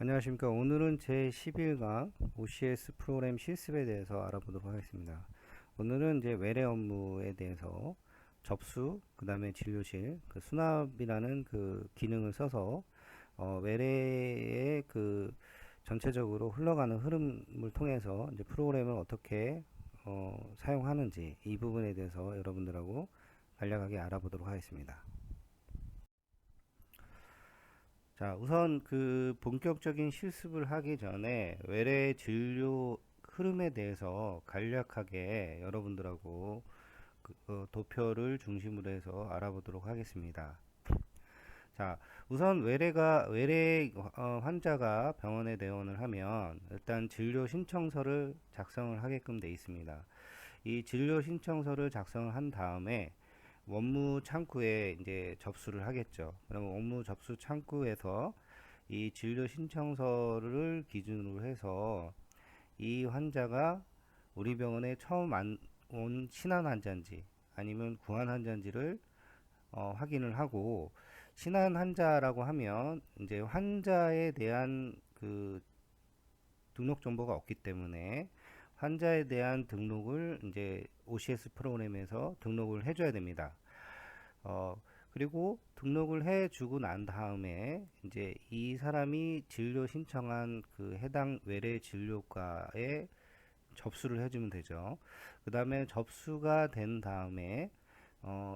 안녕하십니까. 오늘은 제 11강 OCS 프로그램 실습에 대해서 알아보도록 하겠습니다. 오늘은 이제 외래 업무에 대해서 접수, 그 다음에 진료실, 그 수납이라는 그 기능을 써서 외래의 그 전체적으로 흘러가는 흐름을 통해서 이제 프로그램을 어떻게 사용하는지 이 부분에 대해서 여러분들하고 간략하게 알아보도록 하겠습니다. 자, 우선 그 본격적인 실습을 하기 전에 외래 진료 흐름에 대해서 간략하게 여러분들하고 도표를 중심으로 해서 알아보도록 하겠습니다. 자, 우선 외래 환자가 병원에 내원을 하면 일단 진료 신청서를 작성을 하게끔 돼 있습니다. 이 진료 신청서를 작성을 한 다음에 원무 창구에 이제 접수를 하겠죠. 그러면 원무 접수 창구에서 이 진료 신청서를 기준으로 해서 이 환자가 우리 병원에 처음 온 신한 환자인지 아니면 구한 환자인지를 확인을 하고, 신한 환자라고 하면 이제 환자에 대한 그 등록 정보가 없기 때문에 환자에 대한 등록을 이제 OCS 프로그램에서 등록을 해줘야 됩니다. 그리고 등록을 해주고 난 다음에 이제 이 사람이 진료 신청한 그 해당 외래 진료과에 접수를 해주면 되죠. 그 다음에 접수가 된 다음에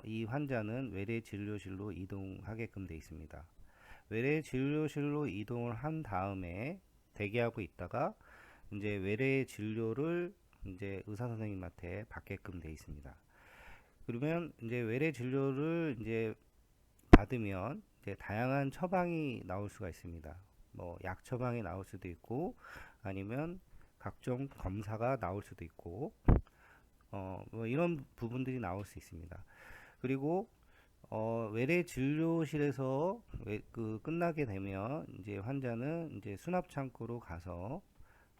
이 환자는 외래 진료실로 이동하게끔 되어 있습니다. 외래 진료실로 이동을 한 다음에 대기하고 있다가 이제 외래 진료를 이제 의사 선생님한테 받게끔 되어 있습니다. 그러면 이제 외래 진료를 이제 받으면 이제 다양한 처방이 나올 수가 있습니다. 뭐 약 처방이 나올 수도 있고 아니면 각종 검사가 나올 수도 있고 뭐 이런 부분들이 나올 수 있습니다. 그리고 외래 진료실에서 끝나게 되면 이제 환자는 이제 수납 창구로 가서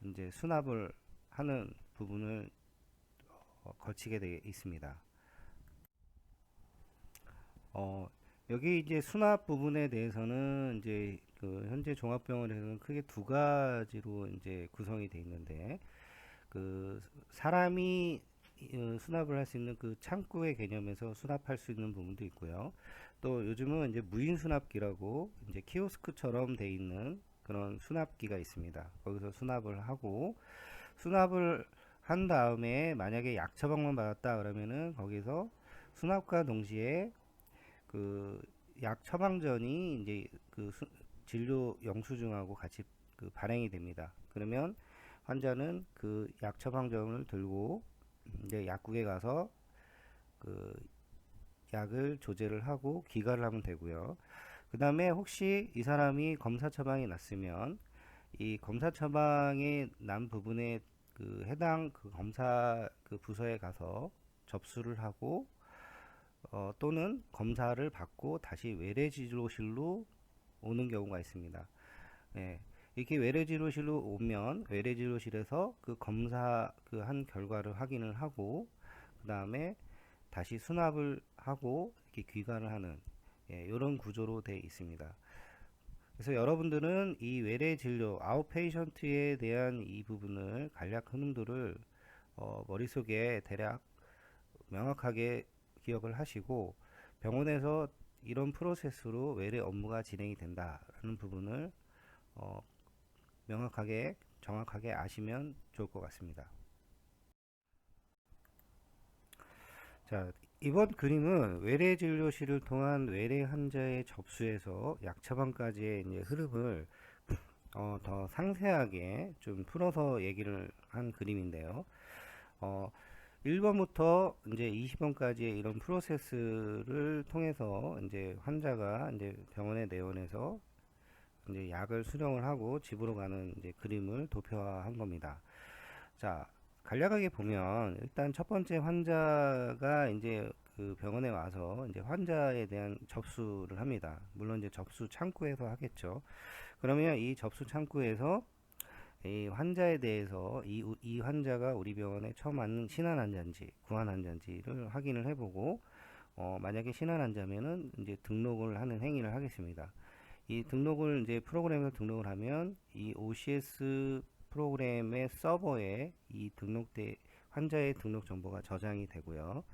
이제 수납을 하는 부분을 거치게 되어 있습니다. 어, 여기 이제 수납 부분에 대해서는 이제 그 현재 종합병원에서는 크게 두 가지로 이제 구성이 되어 있는데, 그 사람이 수납을 할 수 있는 그 창구의 개념에서 수납할 수 있는 부분도 있고요. 또 요즘은 이제 무인 수납기라고 이제 키오스크처럼 돼 있는 그런 수납기가 있습니다. 거기서 수납을 하고, 수납을 한 다음에 만약에 약 처방만 받았다 그러면은 거기서 수납과 동시에 그 약 처방전이 이제 진료 영수증하고 같이 그 발행이 됩니다. 그러면 환자는 그 약 처방전을 들고 이제 약국에 가서 그 약을 조제를 하고 기가를 하면 되고요. 그 다음에 혹시 이 사람이 검사 처방이 났으면 이 검사 처방이 난 부분에 그 해당 그 검사 그 부서에 가서 접수를 하고 또는 검사를 받고 다시 외래진료실로 오는 경우가 있습니다. 예, 이렇게 외래진료실로 오면 외래진료실에서 그 검사 그 한 결과를 확인을 하고 그 다음에 다시 수납을 하고 이렇게 귀가를 하는, 이런 구조로 되어 있습니다. 그래서 여러분들은 이 외래 진료 아웃페이션트에 대한 이 부분을 간략 흐름들을 머릿속에 대략 명확하게 기억을 하시고, 병원에서 이런 프로세스로 외래 업무가 진행이 된다라는 부분을 어, 명확하게 정확하게 아시면 좋을 것 같습니다. 자, 이번 그림은 외래 진료실을 통한 외래 환자의 접수에서 약 처방까지의 이제 흐름을 더 상세하게 좀 풀어서 얘기를 한 그림인데요. 어, 1번부터 이제 20번까지의 이런 프로세스를 통해서 이제 환자가 이제 병원에 내원해서 이제 약을 수령을 하고 집으로 가는 이제 그림을 도표화한 겁니다. 자, 간략하게 보면 일단 첫 번째 환자가 이제 그 병원에 와서 이제 환자에 대한 접수를 합니다. 물론 이제 접수 창구에서 하겠죠. 그러면 이 접수 창구에서 이 환자에 대해서 이 환자가 우리 병원에 처음 왔는 신한 환자인지 구한 환자인지를 확인을 해보고, 만약에 신한 환자면은 이제 등록을 하는 행위를 하겠습니다. 이 등록을 이제 프로그램에서 등록을 하면 이 OCS 프로그램의 서버에 이 등록돼 환자의 등록 정보가 저장이 되고요.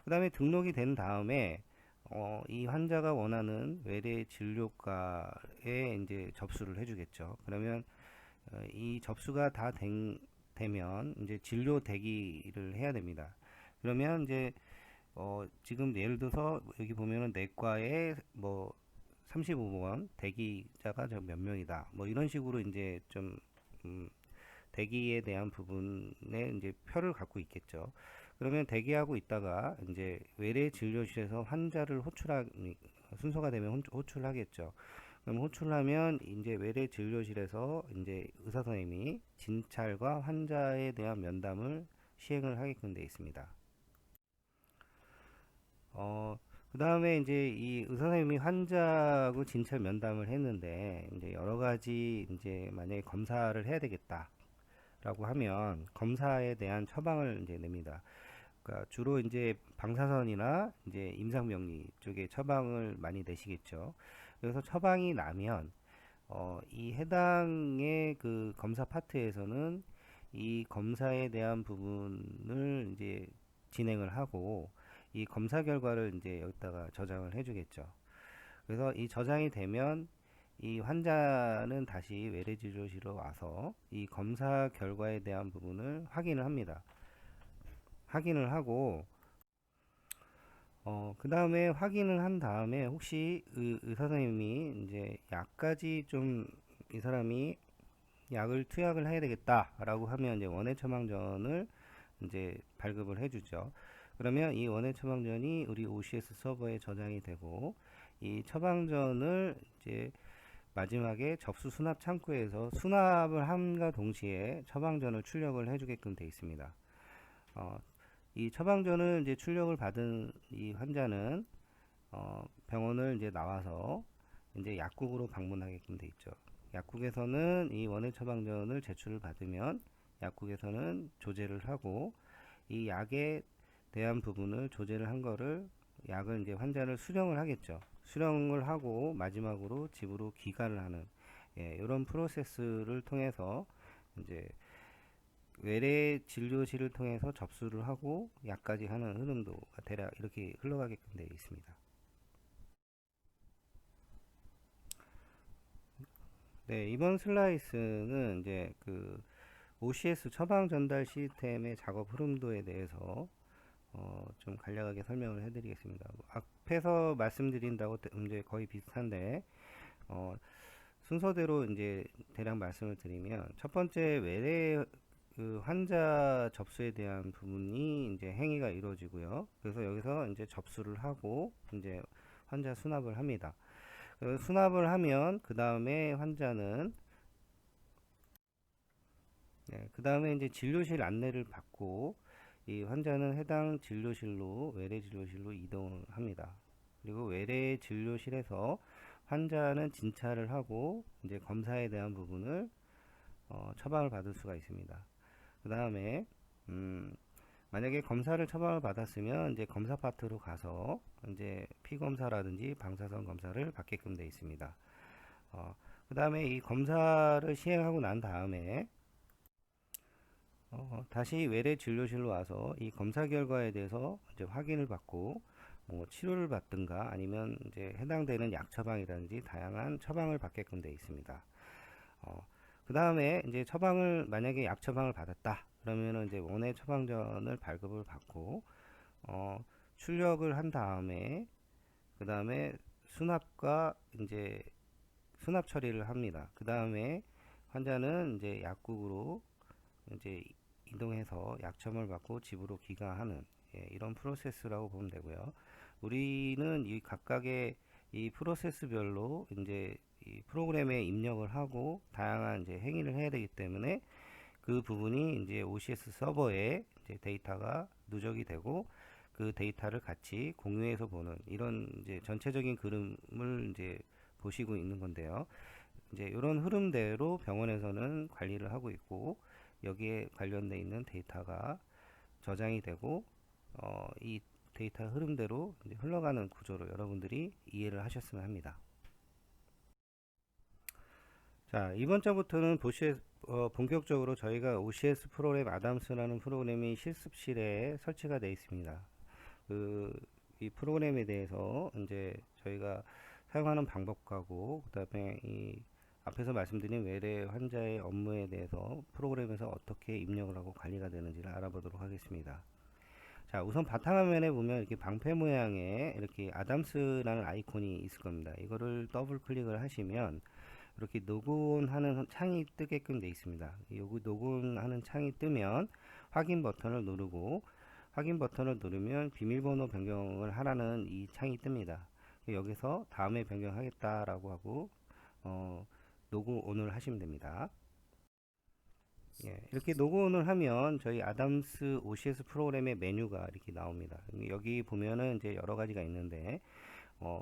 그 다음에 등록이 된 다음에 이 환자가 원하는 외래 진료과에 이제 접수를 해주겠죠. 그러면 이 접수가 다 되면 이제 진료 대기를 해야 됩니다. 그러면 이제 지금 예를 들어서 여기 보면은 내과에 뭐 35번 대기자가 몇 명이다. 뭐 이런 식으로 이제 좀 대기에 대한 부분에 이제 표를 갖고 있겠죠. 그러면 대기하고 있다가 이제 외래 진료실에서 환자를 순서가 되면 호출하겠죠. 그럼 호출하면 이제 외래 진료실에서 이제 의사 선생님이 진찰과 환자에 대한 면담을 시행을 하게끔 되어 있습니다. 그 다음에 이제 이 의사 선생님이 환자하고 진찰 면담을 했는데 이제 여러 가지 이제 만약에 검사를 해야 되겠다라고 하면 검사에 대한 처방을 이제 냅니다. 그러니까 주로 이제 방사선이나 이제 임상병리 쪽에 처방을 많이 내시겠죠. 그래서 처방이 나면 이 해당의 그 검사 파트에서는 이 검사에 대한 부분을 이제 진행을 하고 이 검사 결과를 이제 여기다가 저장을 해주겠죠. 그래서 이 저장이 되면 이 환자는 다시 외래진료실로 와서 이 검사 결과에 대한 부분을 확인을 합니다. 확인을 하고 그 다음에 확인을 한 다음에 혹시 의사 선생님이 이제 약까지 좀 이 사람이 약을 투약을 해야 되겠다라고 하면 이제 원해 처방전을 이제 발급을 해주죠. 그러면 이 원해 처방전이 우리 OCS 서버에 저장이 되고 이 처방전을 이제 마지막에 접수 수납 창구에서 수납을 함과 동시에 처방전을 출력을 해주게끔 되어 있습니다. 이 처방전을 이제 출력을 받은 이 환자는 병원을 이제 나와서 이제 약국으로 방문하게끔 돼 있죠. 약국에서는 이 원해 처방전을 제출을 받으면 약국에서는 조제를 하고 이 약에 대한 부분을 조제를 한 거를 약을 이제 환자를 수령을 하겠죠. 수령을 하고 마지막으로 집으로 귀가를 하는 이런 프로세스를 통해서 이제 외래 진료실을 통해서 접수를 하고 약까지 하는 흐름도 대략 이렇게 흘러가게끔 되어 있습니다. 네, 이번 슬라이스는 이제 그 OCS 처방 전달 시스템의 작업 흐름도에 대해서 좀 간략하게 설명을 해드리겠습니다. 앞에서 말씀드린다고 이제 거의 비슷한데 순서대로 이제 대략 말씀을 드리면 첫 번째 외래 그 환자 접수에 대한 부분이 이제 행위가 이루어지고요. 그래서 여기서 이제 접수를 하고 이제 환자 수납을 합니다. 수납을 하면 그 다음에 환자는 그 다음에 이제 진료실 안내를 받고 이 환자는 해당 진료실로 외래 진료실로 이동을 합니다. 그리고 외래 진료실에서 환자는 진찰을 하고 이제 검사에 대한 부분을 처방을 받을 수가 있습니다. 그 다음에 만약에 검사를 처방을 받았으면 이제 검사 파트로 가서 이제 피 검사라든지 방사선 검사를 받게끔 되어 있습니다. 그 다음에 이 검사를 시행하고 난 다음에 다시 외래 진료실로 와서 이 검사 결과에 대해서 이제 확인을 받고 뭐 치료를 받든가 아니면 이제 해당되는 약 처방이라든지 다양한 처방을 받게끔 되어 있습니다. 그 다음에 이제 처방을 만약에 약 처방을 받았다 그러면은 이제 원해 처방전을 발급을 받고 출력을 한 다음에 그 다음에 수납과 이제 수납 처리를 합니다. 그 다음에 환자는 이제 약국으로 이제 이동해서 약점을 받고 집으로 귀가하는 이런 프로세스라고 보면 되고요. 우리는 이 각각의 이 프로세스별로 이제 이 프로그램에 입력을 하고 다양한 이제 행위를 해야 되기 때문에 그 부분이 이제 OCS 서버에 이제 데이터가 누적이 되고 그 데이터를 같이 공유해서 보는 이런 이제 전체적인 그림을 이제 보시고 있는 건데요. 이제 이런 흐름대로 병원에서는 관리를 하고 있고 여기에 관련되어 있는 데이터가 저장이 되고 이 데이터 흐름대로 이제 흘러가는 구조로 여러분들이 이해를 하셨으면 합니다. 자, 이번 주부터는 본격적으로 저희가 OCS 프로그램 아담스라는 프로그램이 실습실에 설치가 되어 있습니다. 이 프로그램에 대해서 이제 저희가 사용하는 방법하고, 그 다음에 이 앞에서 말씀드린 외래 환자의 업무에 대해서 프로그램에서 어떻게 입력을 하고 관리가 되는지를 알아보도록 하겠습니다. 자, 우선 바탕화면에 보면 이렇게 방패 모양의 이렇게 아담스라는 아이콘이 있을 겁니다. 이거를 더블 클릭을 하시면 이렇게 로그온 하는 창이 뜨게끔 되어 있습니다. 여기 로그온 하는 창이 뜨면 확인 버튼을 누르고, 확인 버튼을 누르면 비밀번호 변경을 하라는 이 창이 뜹니다. 여기서 다음에 변경하겠다라고 하고 로그온을 하시면 됩니다. 예, 이렇게 로그온을 하면 저희 아담스 OCS 프로그램의 메뉴가 이렇게 나옵니다. 여기 보면은 이제 여러 가지가 있는데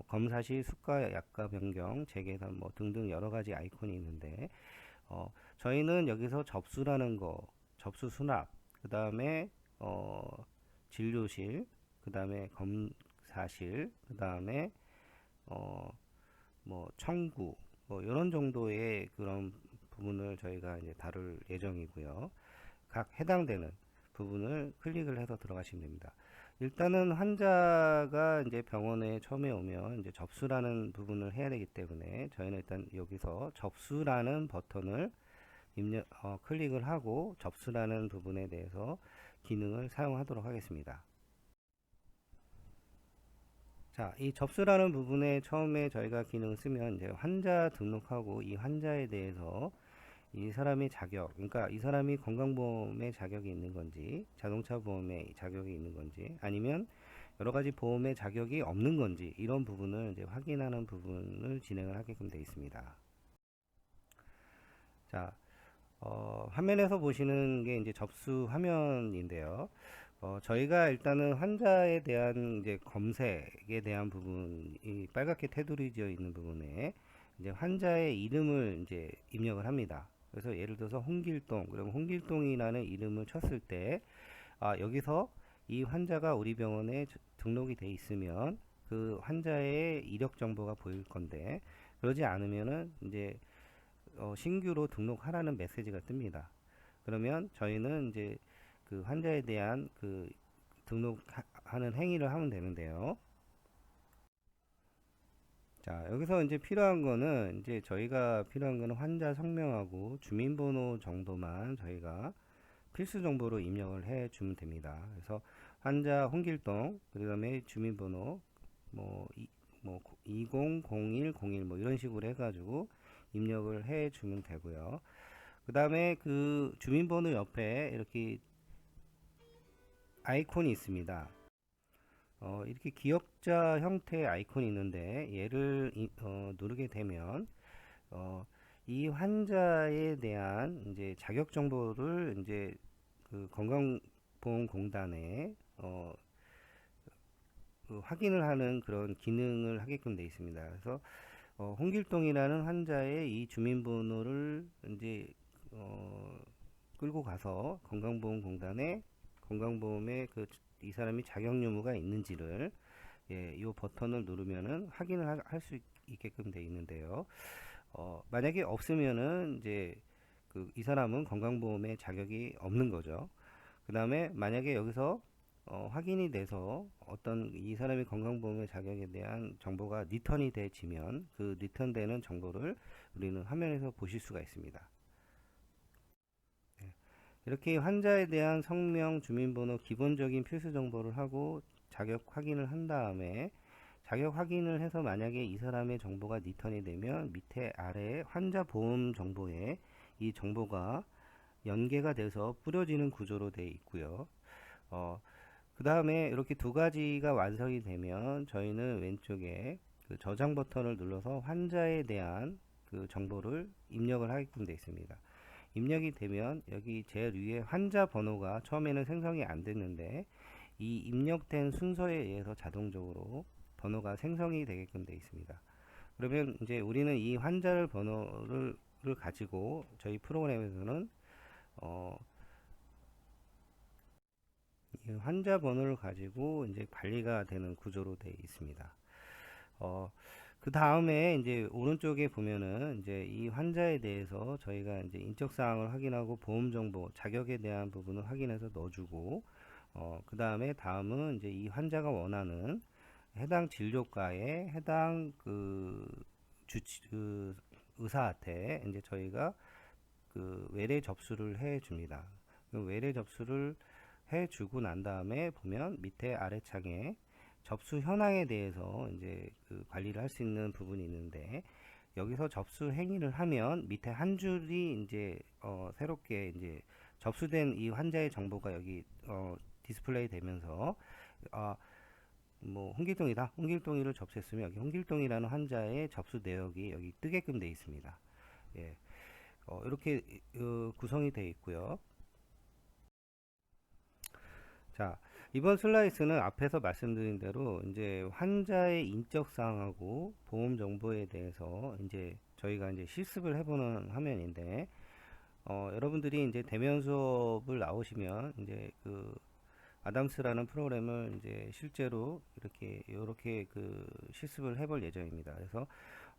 검사 시 수가 약가 변경, 재계산 뭐 등등 여러 가지 아이콘이 있는데 저희는 여기서 접수라는 거, 접수 수납, 그 다음에 진료실, 그 다음에 검사실, 그 다음에 뭐 청구, 뭐 이런 정도의 그런 부분을 저희가 이제 다룰 예정이고요. 각 해당되는 부분을 클릭을 해서 들어가시면 됩니다. 일단은 환자가 이제 병원에 처음에 오면 이제 접수라는 부분을 해야 되기 때문에 저희는 일단 여기서 접수라는 버튼을 클릭을 하고 접수라는 부분에 대해서 기능을 사용하도록 하겠습니다. 자, 이 접수라는 부분에 처음에 저희가 기능을 쓰면 이제 환자 등록하고 이 환자에 대해서 이 사람의 자격, 그러니까 이 사람이 건강보험에 자격이 있는 건지, 자동차 보험에 자격이 있는 건지, 아니면 여러 가지 보험에 자격이 없는 건지, 이런 부분을 이제 확인하는 부분을 진행을 하게끔 되어 있습니다. 자, 화면에서 보시는 게 이제 접수 화면인데요. 저희가 일단은 환자에 대한 이제 검색에 대한 부분이 빨갛게 테두리지어 있는 부분에 이제 환자의 이름을 이제 입력을 합니다. 그래서 예를 들어서 홍길동, 그러면 홍길동이라는 이름을 쳤을 때, 여기서 이 환자가 우리 병원에 등록이 돼 있으면 그 환자의 이력 정보가 보일 건데, 그러지 않으면은 이제 신규로 등록하라는 메시지가 뜹니다. 그러면 저희는 이제 그 환자에 대한 그 등록하는 행위를 하면 되는데요. 자, 여기서 이제 필요한 거는 이제 저희가 필요한 거는 환자 성명하고 주민번호 정도만 저희가 필수 정보로 입력을 해 주면 됩니다. 그래서 환자 홍길동, 그 다음에 주민번호 뭐, 뭐 200101 뭐 이런 식으로 해가지고 입력을 해 주면 되고요. 그 다음에 그 주민번호 옆에 이렇게 아이콘이 있습니다. 이렇게 기억자 형태의 아이콘이 있는데 얘를 누르게 되면 이 환자에 대한 이제 자격 정보를 이제 그 건강보험공단에 그 확인을 하는 그런 기능을 하게끔 되어 있습니다. 그래서 홍길동이라는 환자의 이 주민번호를 이제 끌고 가서 건강보험공단에 건강보험에 이 사람이 자격 유무가 있는지를 이 버튼을 누르면은 확인을 할 수 있게끔 되어 있는데요. 만약에 없으면은 이제 이 사람은 건강보험에 자격이 없는 거죠. 그 다음에 만약에 여기서 확인이 돼서 어떤 이 사람의 건강보험의 자격에 대한 정보가 리턴이 되지면 그 리턴되는 정보를 우리는 화면에서 보실 수가 있습니다. 이렇게 환자에 대한 성명, 주민번호, 기본적인 필수 정보를 하고 자격 확인을 한 다음에 자격 확인을 해서 만약에 이 사람의 정보가 리턴이 되면 밑에 아래에 환자 보험 정보에 이 정보가 연계가 돼서 뿌려지는 구조로 되어 있고요. 그 다음에 이렇게 두 가지가 완성이 되면 저희는 왼쪽에 그 저장 버튼을 눌러서 환자에 대한 그 정보를 입력을 하게끔 되어 있습니다. 입력이 되면 여기 제일 위에 환자 번호가 처음에는 생성이 안 됐는데 이 입력된 순서에 의해서 자동적으로 번호가 생성이 되게끔 되어 있습니다. 그러면 이제 우리는 이 환자를 번호를 가지고 저희 프로그램에서는 이 환자 번호를 가지고 이제 관리가 되는 구조로 되어 있습니다. 그 다음에 이제 오른쪽에 보면은 이제 이 환자에 대해서 저희가 이제 인적 사항을 확인하고 보험 정보, 자격에 대한 부분을 확인해서 넣어주고, 그 다음에 다음은 이제 이 환자가 원하는 해당 진료과에 해당 그 의사한테 이제 저희가 그 외래 접수를 해 줍니다. 그 외래 접수를 해 주고 난 다음에 보면 밑에 아래 창에 접수 현황에 대해서 이제 그 관리를 할 수 있는 부분이 있는데, 여기서 접수 행위를 하면 밑에 한 줄이 이제 새롭게 이제 접수된 이 환자의 정보가 여기 디스플레이 되면서, 아, 뭐 홍길동이다, 홍길동이를 접수했으면 여기 홍길동이라는 환자의 접수 내역이 여기 뜨게끔 되어 있습니다. 예, 이렇게 구성이 되어 있고요. 자, 이번 슬라이스는 앞에서 말씀드린 대로 이제 환자의 인적 사항하고 보험 정보에 대해서 이제 저희가 이제 실습을 해보는 화면인데, 여러분들이 이제 대면 수업을 나오시면 이제 그 아담스라는 프로그램을 이제 실제로 이렇게 그 실습을 해볼 예정입니다. 그래서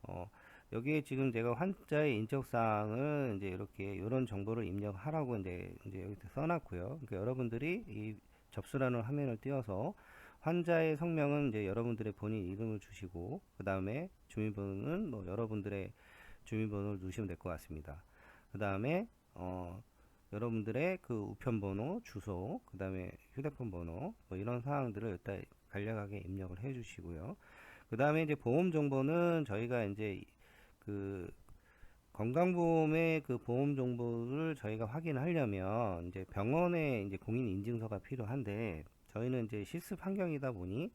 어, 여기에 지금 제가 환자의 인적 사항을 이제 이렇게 이런 정보를 입력하라고 이제 여기 써놨고요. 그러니까 여러분들이 이 접수라는 화면을 띄워서 환자의 성명은 이제 여러분들의 본인 이름을 주시고, 그 다음에 주민번호는 뭐 여러분들의 주민번호를 넣으시면 될 것 같습니다. 그 다음에 여러분들의 그 우편번호, 주소, 그 다음에 휴대폰 번호, 뭐 이런 사항들을 일단 간략하게 입력을 해 주시고요. 그 다음에 이제 보험 정보는 저희가 이제 그 건강보험의 그 보험 정보를 저희가 확인하려면 이제 병원에 이제 공인인증서가 필요한데, 저희는 이제 실습 환경이다 보니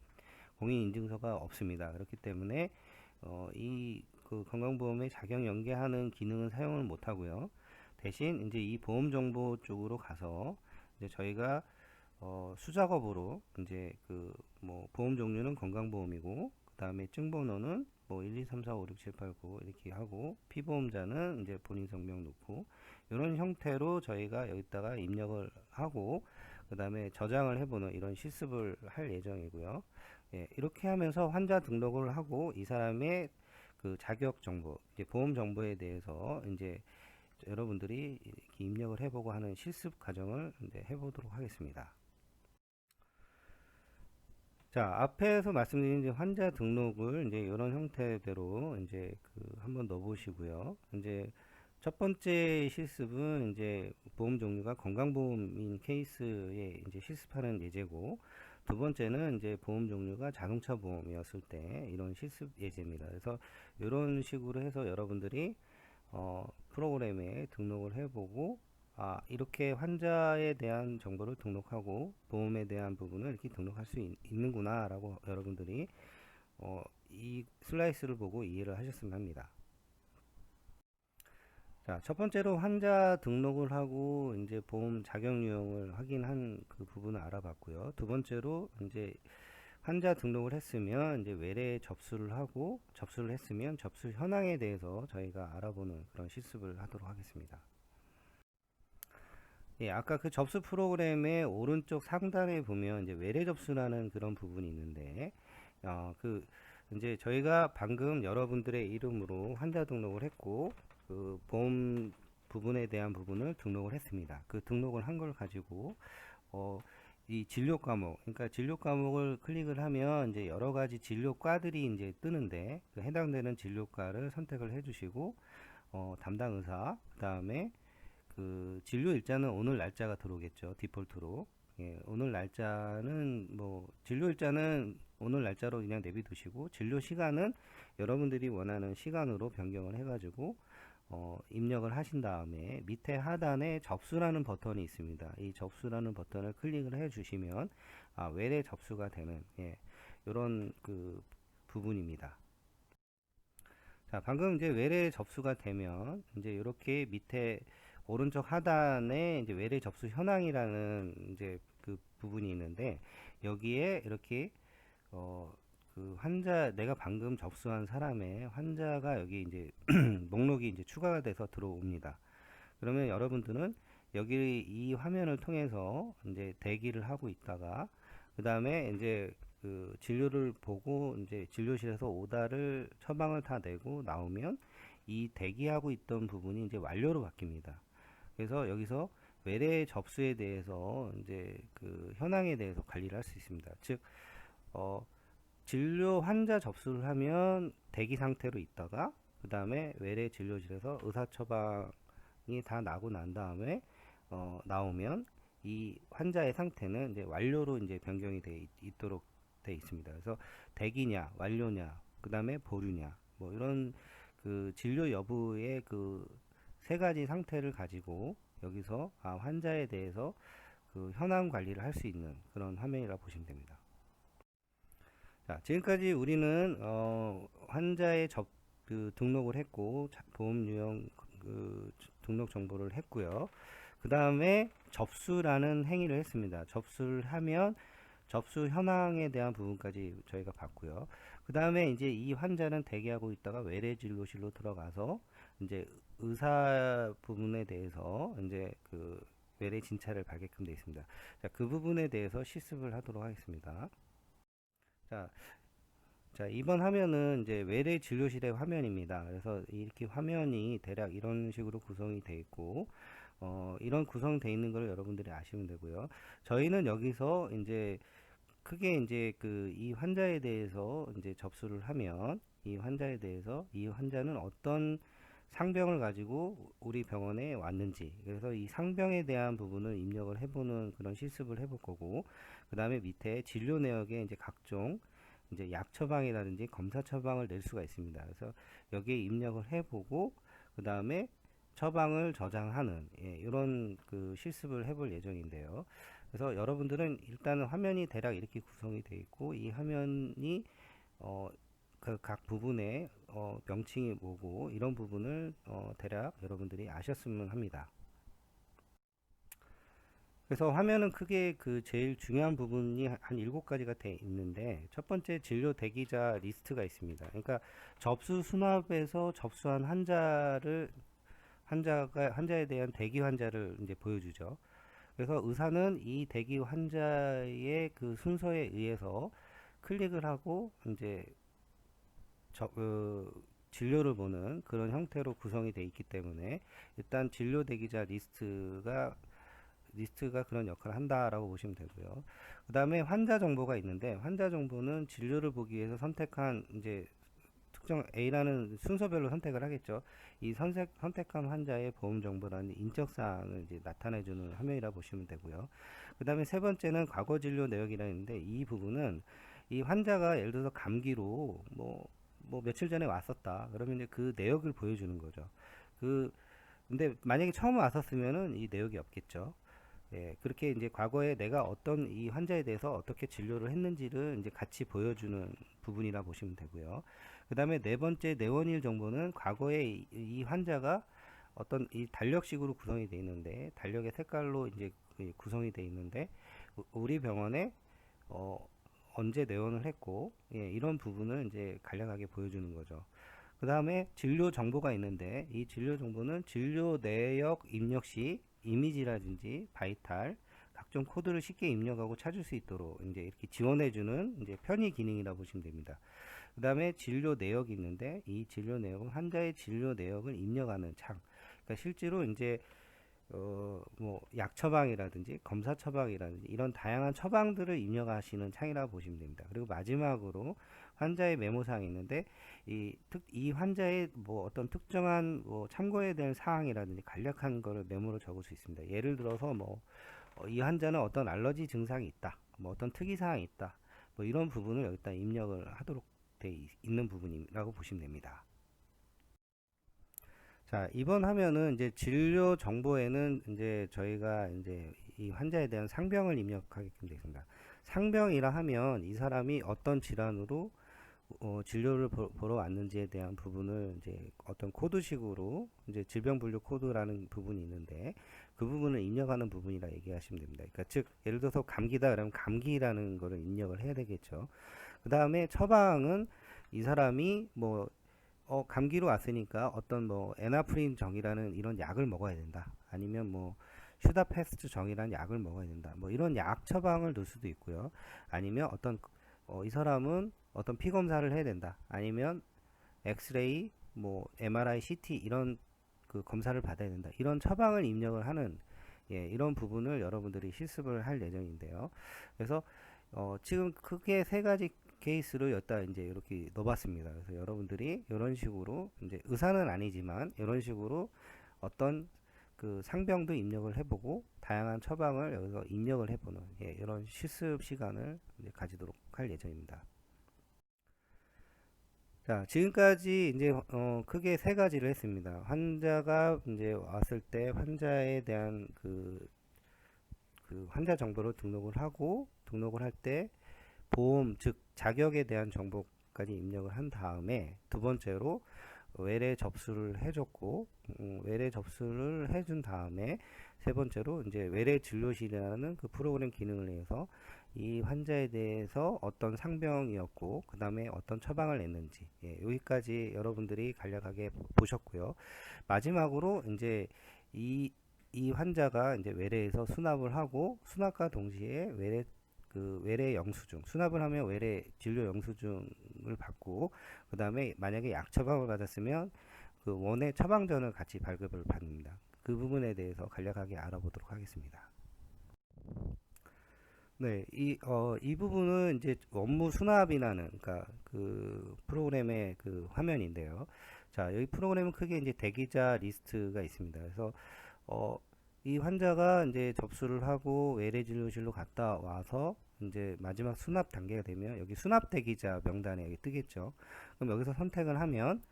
공인인증서가 없습니다. 그렇기 때문에 이 그 건강보험의 자격 연계하는 기능은 사용을 못 하고요. 대신 이제 이 보험 정보 쪽으로 가서 이제 저희가 수작업으로 이제 그 뭐 보험 종류는 건강보험이고, 그 다음에 증번호는 뭐 1, 2, 3, 4, 5, 6, 7, 8, 9 이렇게 하고, 피보험자는 이제 본인 성명 넣고, 이런 형태로 저희가 여기다가 입력을 하고, 그 다음에 저장을 해보는 이런 실습을 할 예정이고요. 예, 이렇게 하면서 환자 등록을 하고 이 사람의 그 자격 정보, 이제 보험 정보에 대해서 이제 여러분들이 이렇게 입력을 해보고 하는 실습 과정을 이제 해보도록 하겠습니다. 자, 앞에서 말씀드린 이제 환자 등록을 이제 이런 형태대로 이제 그 한번 넣어보시고요. 이제 첫 번째 실습은 이제 보험 종류가 건강보험인 케이스에 이제 실습하는 예제고, 두 번째는 이제 보험 종류가 자동차 보험이었을 때 이런 실습 예제입니다. 그래서 이런 식으로 해서 여러분들이 프로그램에 등록을 해보고, 아, 이렇게 환자에 대한 정보를 등록하고 보험에 대한 부분을 이렇게 등록할 수 있는구나 라고 여러분들이 이 슬라이스를 보고 이해를 하셨으면 합니다. 자, 첫 번째로 환자 등록을 하고 이제 보험 자격 유형을 확인한 그 부분을 알아봤고요. 두 번째로 이제 환자 등록을 했으면 이제 외래 접수를 하고, 접수를 했으면 접수 현황에 대해서 저희가 알아보는 그런 실습을 하도록 하겠습니다. 예, 아까 그 접수 프로그램의 오른쪽 상단에 보면 이제 외래 접수라는 그런 부분이 있는데, 그 이제 저희가 방금 여러분들의 이름으로 환자 등록을 했고, 그 보험 부분에 대한 부분을 등록을 했습니다. 그 등록을 한 걸 가지고 이 진료 과목, 그러니까 진료 과목을 클릭을 하면 이제 여러 가지 진료과들이 이제 뜨는데, 그 해당되는 진료과를 선택을 해주시고, 담당 의사, 그 다음에 그 진료 일자는 오늘 날짜가 들어오겠죠, 디폴트로. 예, 오늘 날짜는 뭐 진료 일자는 오늘 날짜로 그냥 내비두시고, 진료 시간은 여러분들이 원하는 시간으로 변경을 해가지고 입력을 하신 다음에 밑에 하단에 접수라는 버튼이 있습니다. 이 접수라는 버튼을 클릭을 해 주시면 외래 접수가 되는, 예, 이런 그 부분입니다. 자, 방금 이제 외래 접수가 되면 이제 이렇게 밑에 오른쪽 하단에 이제 외래 접수 현황이라는 이제 그 부분이 있는데, 여기에 이렇게 그 환자, 내가 방금 접수한 사람의 환자가 여기 이제 목록이 이제 추가가 돼서 들어옵니다. 그러면 여러분들은 여기 이 화면을 통해서 이제 대기를 하고 있다가, 그 다음에 이제 그 진료를 보고 이제 진료실에서 오다를 처방을 다 내고 나오면 이 대기하고 있던 부분이 이제 완료로 바뀝니다. 그래서 여기서 외래 접수에 대해서 이제 그 현황에 대해서 관리를 할 수 있습니다. 즉, 어, 진료 환자 접수를 하면 대기 상태로 있다가 그 다음에 외래 진료실에서 의사 처방이 다 나고 난 다음에 나오면 이 환자의 상태는 이제 완료로 이제 변경이 있도록 돼 있습니다. 그래서 대기냐, 완료냐, 그 다음에 보류냐, 뭐 이런 그 진료 여부의 그 세 가지 상태를 가지고 여기서 환자에 대해서 그 현황 관리를 할 수 있는 그런 화면이라 보시면 됩니다. 자, 지금까지 우리는 환자의 그 등록을 했고 보험 유형 그 등록 정보를 했고요. 그 다음에 접수라는 행위를 했습니다. 접수를 하면 접수 현황에 대한 부분까지 저희가 봤고요. 그 다음에 이제 이 환자는 대기하고 있다가 외래 진료실로 들어가서 이제 의사 부분에 대해서 이제 그 외래 진찰을 받게끔 되어 있습니다. 자, 그 부분에 대해서 실습을 하도록 하겠습니다. 자, 이번 화면은 이제 외래 진료실의 화면입니다. 그래서 이렇게 화면이 대략 이런 식으로 구성이 되어 있고, 이런 구성되어 있는 걸 여러분들이 아시면 되고요. 저희는 여기서 이제 크게 이제 그 이 환자에 대해서 이제 접수를 하면 이 환자에 대해서 이 환자는 어떤 상병을 가지고 우리 병원에 왔는지, 그래서 이 상병에 대한 부분을 입력을 해보는 그런 실습을 해볼 거고, 그 다음에 밑에 진료 내역에 이제 각종 이제 약 처방이라든지 검사 처방을 낼 수가 있습니다. 그래서 여기에 입력을 해보고 그 다음에 처방을 저장하는 이런 그 실습을 해볼 예정인데요. 그래서 여러분들은 일단은 화면이 대략 이렇게 구성이 되어 있고 이 화면이 그 각 부분의 명칭이 뭐고 이런 부분을 대략 여러분들이 아셨으면 합니다. 그래서 화면은 크게 그 제일 중요한 부분이 한 7가지가 돼 있는데 첫 번째 진료 대기자 리스트가 있습니다. 그러니까 접수 수납에서 접수한 환자에 대한 대기 환자를 이제 보여주죠. 그래서 의사는 이 대기 환자의 그 순서에 의해서 클릭을 하고 이제 진료를 보는 그런 형태로 구성이 되어 있기 때문에 일단 진료 대기자 리스트가 그런 역할을 한다라고 보시면 되고요. 그 다음에 환자 정보가 있는데 환자 정보는 진료를 보기 위해서 선택한 이제 특정 A라는 순서별로 선택을 하겠죠. 이 선택한 환자의 보험 정보라는 인적 사항을 이제 나타내주는 화면이라 보시면 되고요. 그 다음에 세 번째는 과거 진료 내역이라는 있는데 이 부분은 이 환자가 예를 들어서 감기로 뭐 며칠 전에 왔었다. 그러면 이제 그 내역을 보여주는 거죠. 근데 만약에 처음 왔었으면은 이 내역이 없겠죠. 예, 그렇게 이제 과거에 내가 어떤 이 환자에 대해서 어떻게 진료를 했는지를 이제 같이 보여주는 부분이라 보시면 되고요. 그 다음에 네 번째 내원일 정보는 과거에 이 환자가 어떤 이 달력식으로 구성이 되어 있는데 달력의 색깔로 이제 구성이 되어 있는데 우리 병원에 언제 내원을 했고 이런 부분을 이제 간략하게 보여주는 거죠. 그 다음에 진료 정보가 있는데 이 진료 정보는 진료 내역 입력 시 이미지라든지 바이탈 각종 코드를 쉽게 입력하고 찾을 수 있도록 이제 이렇게 지원해주는 이제 편의 기능이라 보시면 됩니다. 그 다음에 진료 내역이 있는데 이 진료 내역은 환자의 진료 내역을 입력하는 창. 그러니까 실제로 이제 뭐 약 처방이라든지 검사 처방이라든지 이런 다양한 처방들을 입력하시는 창이라 보시면 됩니다. 그리고 마지막으로 환자의 메모사항이 있는데 이 환자의 뭐 어떤 특정한 뭐 참고해야 될 사항이라든지 간략한 거를 메모로 적을 수 있습니다. 예를 들어서 뭐 이 환자는 어떤 알러지 증상이 있다, 뭐 어떤 특이 사항이 있다, 뭐 이런 부분을 여기다 입력을 하도록 돼 있는 부분이라고 보시면 됩니다. 자, 이번 화면은 이제 진료 정보에는 이제 저희가 이제 이 환자에 대한 상병을 입력하게끔 되어 있습니다. 상병이라 하면 이 사람이 어떤 질환으로 진료를 보러 왔는지에 대한 부분을 이제 어떤 코드식으로 이제 질병분류 코드라는 부분이 있는데 그 부분을 입력하는 부분이라 얘기하시면 됩니다. 그러니까 즉 예를 들어서 감기다 그러면 감기라는 거를 입력을 해야 되겠죠. 그 다음에 처방은 이 사람이 뭐 감기로 왔으니까 어떤 뭐 에나프린 정이라는 이런 약을 먹어야 된다. 아니면 뭐 슈다패스트 정이라는 약을 먹어야 된다. 뭐 이런 약 처방을 넣을 수도 있고요. 아니면 어떤 이 사람은 어떤 피 검사를 해야 된다. 아니면 엑스레이, 뭐 MRI, CT 이런 그 검사를 받아야 된다. 이런 처방을 입력을 하는 이런 부분을 여러분들이 실습을 할 예정인데요. 그래서 지금 크게 세 가지 케이스로 여기다 이제 이렇게 넣어봤습니다. 그래서 여러분들이 이런 식으로 이제 의사는 아니지만 이런 식으로 어떤 그 상병도 입력을 해보고 다양한 처방을 여기서 입력을 해보는 이런 실습 시간을 이제 가지도록 할 예정입니다. 자, 지금까지 이제 크게 세 가지를 했습니다. 환자가 이제 왔을 때 환자에 대한 그 환자 정보를 등록을 하고 등록을 할 때 보험 즉 자격에 대한 정보까지 입력을 한 다음에 두 번째로 외래 접수를 해줬고 외래 접수를 해준 다음에 세 번째로 이제 외래 진료실이라는 그 프로그램 기능을 해서 이 환자에 대해서 어떤 상병이었고 그 다음에 어떤 처방을 냈는지 여기까지 여러분들이 간략하게 보셨고요. 마지막으로 이제 이 환자가 이제 외래에서 수납을 하고 수납과 동시에 외래 영수증 수납을 하면 외래 진료 영수증을 받고 그 다음에 만약에 약 처방을 받았으면 그 원의 처방전을 같이 발급을 받습니다. 그 부분에 대해서 간략하게 알아보도록 하겠습니다. 네, 이 부분은 이제 업무 수납이라는, 그러니까 그 프로그램의 그 화면인데요. 자, 여기 프로그램은 크게 이제 대기자 리스트가 있습니다. 그래서, 이 환자가 이제 접수를 하고 외래 진료실로 갔다 와서 이제 마지막 수납 단계가 되면 여기 수납 대기자 명단에 여기 뜨겠죠. 그럼 여기서 선택을 하면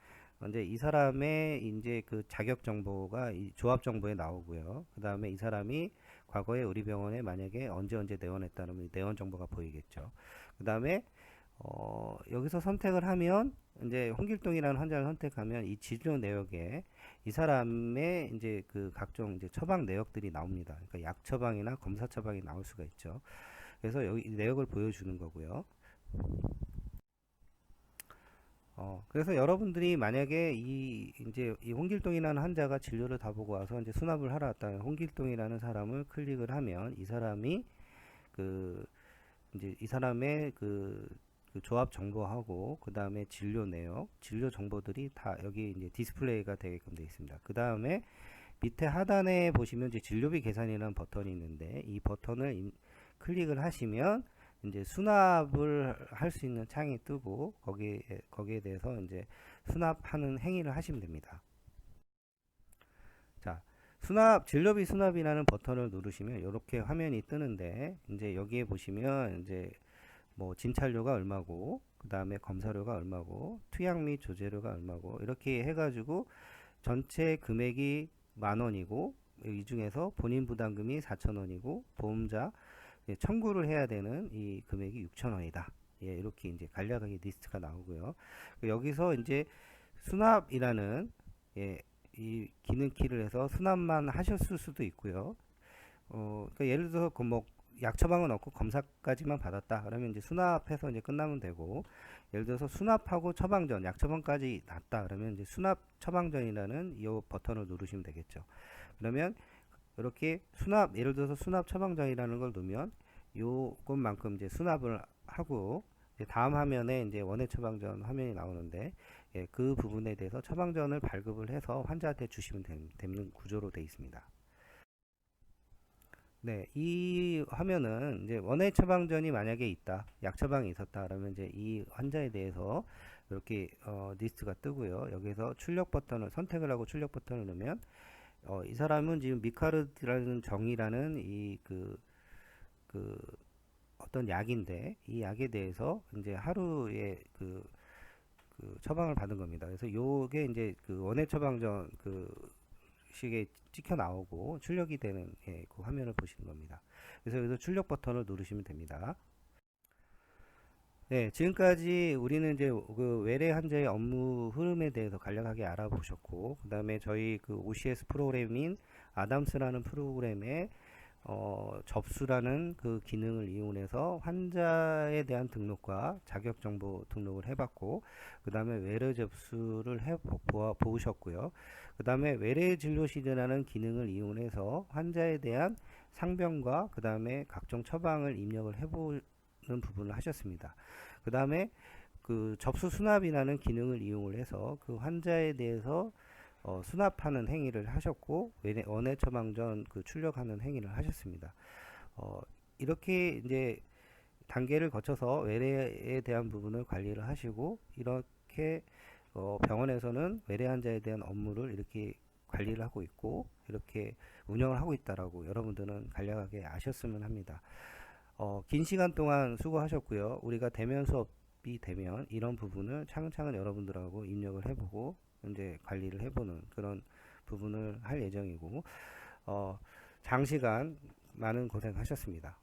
이제 이 사람의 이제 그 자격 정보가 이 조합 정보에 나오고요. 그 다음에 이 사람이 과거에 우리 병원에 만약에 언제 내원했다면 내원 정보가 보이겠죠. 그 다음에 여기서 선택을 하면 이제 홍길동이라는 환자를 선택하면 이 진료 내역에 이 사람의 이제 그 각종 이제 처방 내역들이 나옵니다. 그러니까 약 처방이나 검사 처방이 나올 수가 있죠. 그래서 여기 이 내역을 보여주는 거고요. 그래서 여러분들이 만약에 이제 이 홍길동이라는 환자가 진료를 다 보고 와서 이제 수납을 하러 왔다는 홍길동이라는 사람을 클릭을 하면 이 사람이 그 이제 이 사람의 그 조합 정보하고 그 다음에 진료 내역, 진료 정보들이 다 여기 이제 디스플레이가 되게끔 되어 있습니다. 그 다음에 밑에 하단에 보시면 이제 진료비 계산이라는 버튼이 있는데 이 버튼을 클릭을 하시면 이제 수납을 할 수 있는 창이 뜨고 거기에 대해서 이제 수납하는 행위를 하시면 됩니다. 자, 진료비 수납이라는 버튼을 누르시면 이렇게 화면이 뜨는데 이제 여기에 보시면 이제 뭐 진찰료가 얼마고 그 다음에 검사료가 얼마고 투약 및 조제료가 얼마고 이렇게 해가지고 전체 금액이 10,000원이고 이 중에서 본인 부담금이 4,000원이고 보험자 청구를 해야 되는 이 금액이 6,000원이다. 이렇게 이제 간략하게 리스트가 나오고요. 여기서 이제 수납이라는 이 기능 키를 해서 수납만 하셨을 수도 있고요. 그러니까 예를 들어서 뭐 약 처방은 없고 검사까지만 받았다. 그러면 이제 수납해서 이제 끝나면 되고, 예를 들어서 수납하고 처방전, 약 처방까지 났다. 그러면 이제 수납 처방전이라는 이 버튼을 누르시면 되겠죠. 그러면 이렇게 예를 들어서 수납 처방전이라는 걸 누르면 요것만큼 이제 수납을 하고 이제 다음 화면에 이제 원의 처방전 화면이 나오는데 그 부분에 대해서 처방전을 발급을 해서 환자한테 주시면 되는 구조로 되어 있습니다. 네, 이 화면은 이제 원의 처방전이 만약에 있다, 약 처방이 있었다, 그러면 이제 이 환자에 대해서 이렇게 리스트가 뜨고요. 여기서 출력 버튼을 선택을 하고 출력 버튼을 누르면 이 사람은 지금 미카르드라는 정이라는 그 어떤 약인데 이 약에 대해서 이제 하루에 그 처방을 받은 겁니다. 그래서 요게 이제 그 원의 처방전 그 식에 찍혀 나오고 출력이 되는 그 화면을 보시는 겁니다. 그래서 여기서 출력 버튼을 누르시면 됩니다. 네, 지금까지 우리는 이제 그 외래 환자의 업무 흐름에 대해서 간략하게 알아보셨고, 그 다음에 저희 그 OCS 프로그램인 아담스라는 프로그램의 접수라는 그 기능을 이용해서 환자에 대한 등록과 자격 정보 등록을 해봤고, 그 다음에 외래 접수를 보셨고요. 그 다음에 외래 진료실이라는 기능을 이용해서 환자에 대한 상병과 그 다음에 각종 처방을 입력을 해보는 부분을 하셨습니다. 그 다음에 그 접수 수납이라는 기능을 이용을 해서 그 환자에 대해서 수납하는 행위를 하셨고 원해 처방전 그 출력하는 행위를 하셨습니다. 어, 이렇게 이제 단계를 거쳐서 외래에 대한 부분을 관리를 하시고 이렇게 병원에서는 외래 환자에 대한 업무를 이렇게 관리를 하고 있고 이렇게 운영을 하고 있다라고 여러분들은 간략하게 아셨으면 합니다. 긴 시간 동안 수고하셨고요. 우리가 대면 수업이 되면 이런 부분을 차근차근 여러분들하고 입력을 해보고 이제 관리를 해보는 그런 부분을 할 예정이고 장시간 많은 고생하셨습니다.